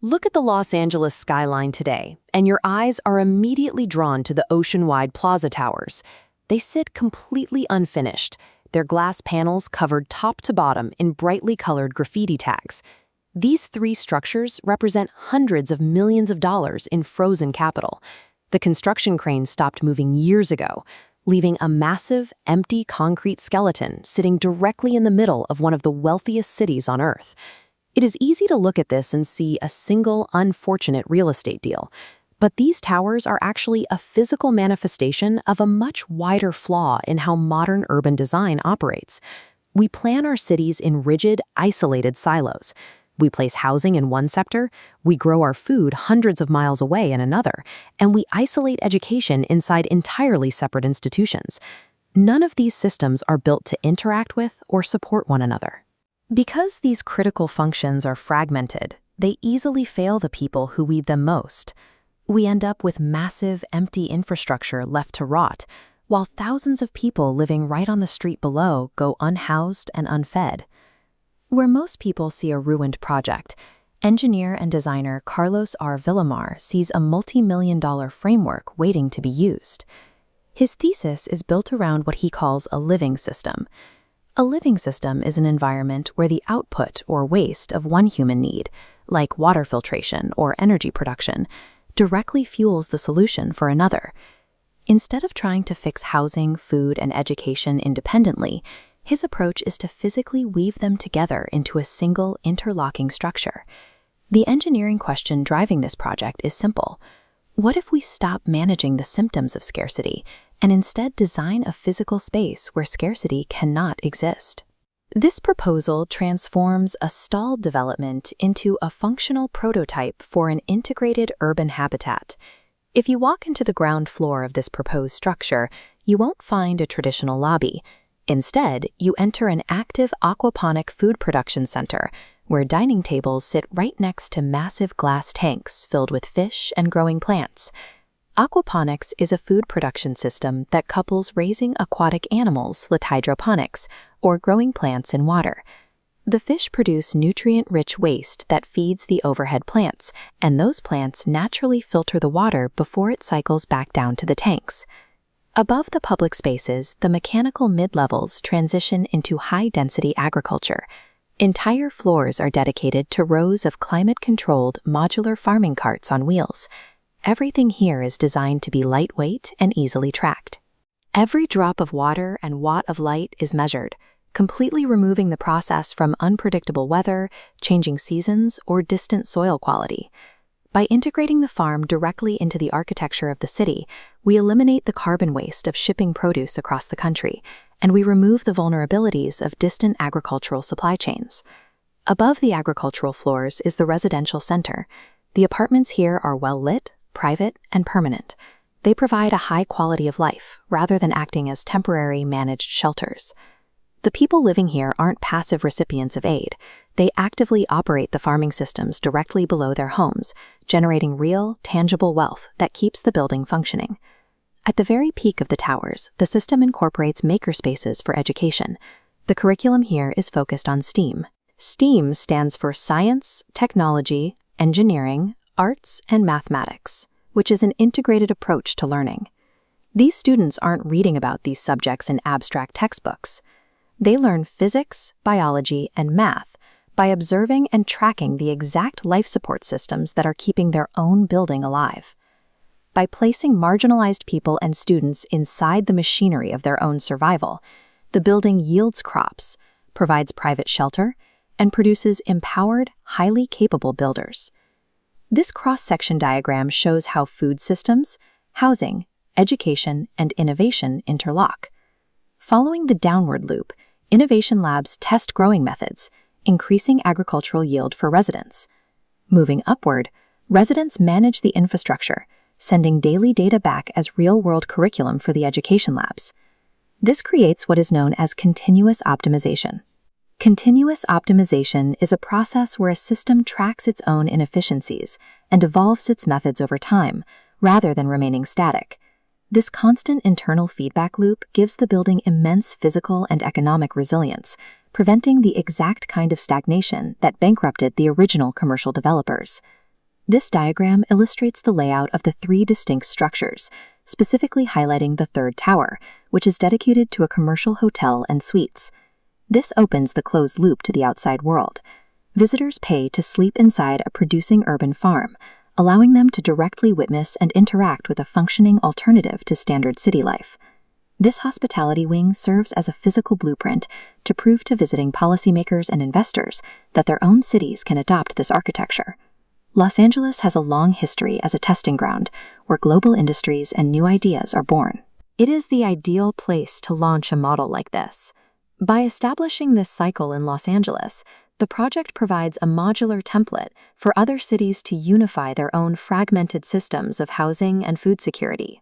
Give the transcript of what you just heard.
Look at the Los Angeles skyline today, and your eyes are immediately drawn to the ocean-wide plaza towers. They sit completely unfinished, their glass panels covered top to bottom in brightly colored graffiti tags. These three structures represent hundreds of millions of dollars in frozen capital. The construction cranes stopped moving years ago, leaving a massive, empty concrete skeleton sitting directly in the middle of one of the wealthiest cities on Earth. It is easy to look at this and see a single, unfortunate real estate deal. But these towers are actually a physical manifestation of a much wider flaw in how modern urban design operates. We plan our cities in rigid, isolated silos. We place housing in one sector, we grow our food hundreds of miles away in another, and we isolate education inside entirely separate institutions. None of these systems are built to interact with or support one another. Because these critical functions are fragmented, they easily fail the people who need them most. We end up with massive, empty infrastructure left to rot, while thousands of people living right on the street below go unhoused and unfed. Where most people see a ruined project, engineer and designer Carlos R. Villamar sees a multi-million-dollar framework waiting to be used. His thesis is built around what he calls a living system. A living system is an environment where the output or waste of one human need, like water filtration or energy production, directly fuels the solution for another. Instead of trying to fix housing, food, and education independently, his approach is to physically weave them together into a single interlocking structure. The engineering question driving this project is simple. What if we stop managing the symptoms of scarcity and instead design a physical space where scarcity cannot exist? This proposal transforms a stalled development into a functional prototype for an integrated urban habitat. If you walk into the ground floor of this proposed structure, you won't find a traditional lobby. Instead, you enter an active aquaponic food production center, where dining tables sit right next to massive glass tanks filled with fish and growing plants. Aquaponics is a food production system that couples raising aquatic animals with hydroponics, or growing plants in water. The fish produce nutrient-rich waste that feeds the overhead plants, and those plants naturally filter the water before it cycles back down to the tanks. Above the public spaces, the mechanical mid-levels transition into high-density agriculture. Entire floors are dedicated to rows of climate-controlled modular farming carts on wheels. Everything here is designed to be lightweight and easily tracked. Every drop of water and watt of light is measured, completely removing the process from unpredictable weather, changing seasons, or distant soil quality. By integrating the farm directly into the architecture of the city, we eliminate the carbon waste of shipping produce across the country, and we remove the vulnerabilities of distant agricultural supply chains. Above the agricultural floors is the residential center. The apartments here are well lit, private, and permanent. They provide a high quality of life, rather than acting as temporary managed shelters. The people living here aren't passive recipients of aid. They actively operate the farming systems directly below their homes, generating real, tangible wealth that keeps the building functioning. At the very peak of the towers, the system incorporates makerspaces for education. The curriculum here is focused on STEAM. STEAM stands for Science, Technology, Engineering, Arts, and Mathematics, which is an integrated approach to learning. These students aren't reading about these subjects in abstract textbooks. They learn physics, biology, and math by observing and tracking the exact life support systems that are keeping their own building alive. By placing marginalized people and students inside the machinery of their own survival, the building yields crops, provides private shelter, and produces empowered, highly capable builders. This cross-section diagram shows how food systems, housing, education, and innovation interlock. Following the downward loop, innovation labs test growing methods, increasing agricultural yield for residents. Moving upward, residents manage the infrastructure, sending daily data back as real-world curriculum for the education labs. This creates what is known as continuous optimization. Continuous optimization is a process where a system tracks its own inefficiencies and evolves its methods over time, rather than remaining static. This constant internal feedback loop gives the building immense physical and economic resilience, preventing the exact kind of stagnation that bankrupted the original commercial developers. This diagram illustrates the layout of the three distinct structures, specifically highlighting the third tower, which is dedicated to a commercial hotel and suites. This opens the closed loop to the outside world. Visitors pay to sleep inside a producing urban farm, allowing them to directly witness and interact with a functioning alternative to standard city life. This hospitality wing serves as a physical blueprint to prove to visiting policymakers and investors that their own cities can adopt this architecture. Los Angeles has a long history as a testing ground where global industries and new ideas are born. It is the ideal place to launch a model like this. By establishing this cycle in Los Angeles, the project provides a modular template for other cities to unify their own fragmented systems of housing and food security.